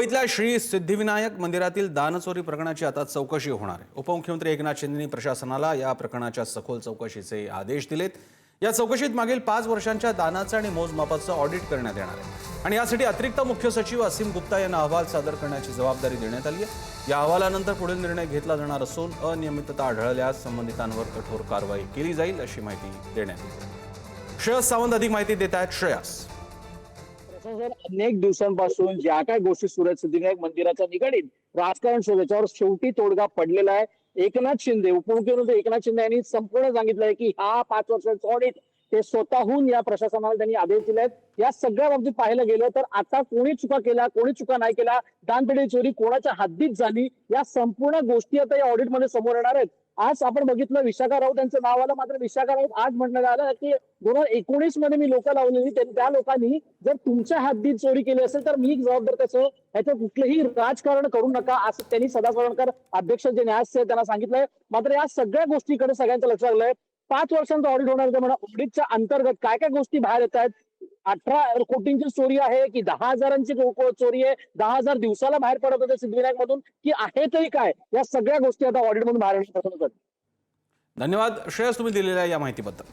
मुंबईतल्या श्री सिद्धिविनायक मंदिरातील दानचोरी प्रकरणाची आता चौकशी होणार आहे। उपमुख्यमंत्री एकनाथ शिंदेंनी प्रशासनाला या प्रकरणाच्या सखोल चौकशीचे आदेश दिलेत। या चौकशीत मागील 5 वर्षांच्या दानाचं आणि मोजमापाचं ऑडिट करण्यात येणार आहे आणि यासाठी अतिरिक्त मुख्य सचिव असीम गुप्ता यांना अहवाल सादर करण्याची जबाबदारी देण्यात आली आहे। या अहवालानंतर पुढील निर्णय घेतला जाणार असून अनियमितता आढळल्यास संबंधितांवर कठोर कारवाई केली जाईल अशी माहिती देण्यात आली। श्रेयस सावंत अधिक माहिती देत आहेत। श्रेयस, अनेक दिवसांपासून ज्या काय गोष्टी सुरू आहेत सिद्धिविनायक मंदिराच्या निगडीत राजकारण सुरू आहे, त्याच्यावर शेवटी तोडगा पडलेला आहे। एकनाथ शिंदे, उपमुख्यमंत्री एकनाथ शिंदे यांनी संपूर्ण सांगितलंय की हा 5 वर्षाचा ऑडिट ते स्वतःहून या प्रशासनाला त्यांनी आदेश दिले आहेत। या सगळ्या बाबतीत पाहायला गेलं तर आता कोणी चुका केल्या, कोणी चुका नाही केल्या, दानपेढी चोरी कोणाच्या हद्दीत झाली, या संपूर्ण गोष्टी आता या ऑडिट मध्ये समोर येणार आहेत। आज आपण बघितलं विशाखा राऊत यांचं नाव आलं, मात्र विशाखा राऊत आज म्हणण्यात आलं की 2019 मध्ये मी लोक लावलेली, त्या लोकांनी जर तुमच्या हद्दीत चोरी केली असेल तर मी जबाबदार कसं, ह्याचं कुठलंही राजकारण करू नका असं त्यांनी सदा सवरकर अध्यक्ष जे न्यायाधीश आहेत त्यांना सांगितलंय। मात्र या सगळ्या गोष्टीकडे सगळ्यांचं लक्ष लागलंय। 5 वर्षांचा ऑडिट होणार आहे, म्हणा ऑडिटच्या अंतर्गत काय काय गोष्टी बाहेर येत आहेत। 18 कोटींची चोरी आहे की 10,000ची चोरी आहे, 10,000 दिवसाला बाहेर पडत होते सिद्धिविनायक मधून की आहे तरी काय, या सगळ्या गोष्टी आता ऑडिट मधून बाहेर येणार आहेत। धन्यवाद श्रेयस, तुम्ही दिलेल्या या माहितीबद्दल।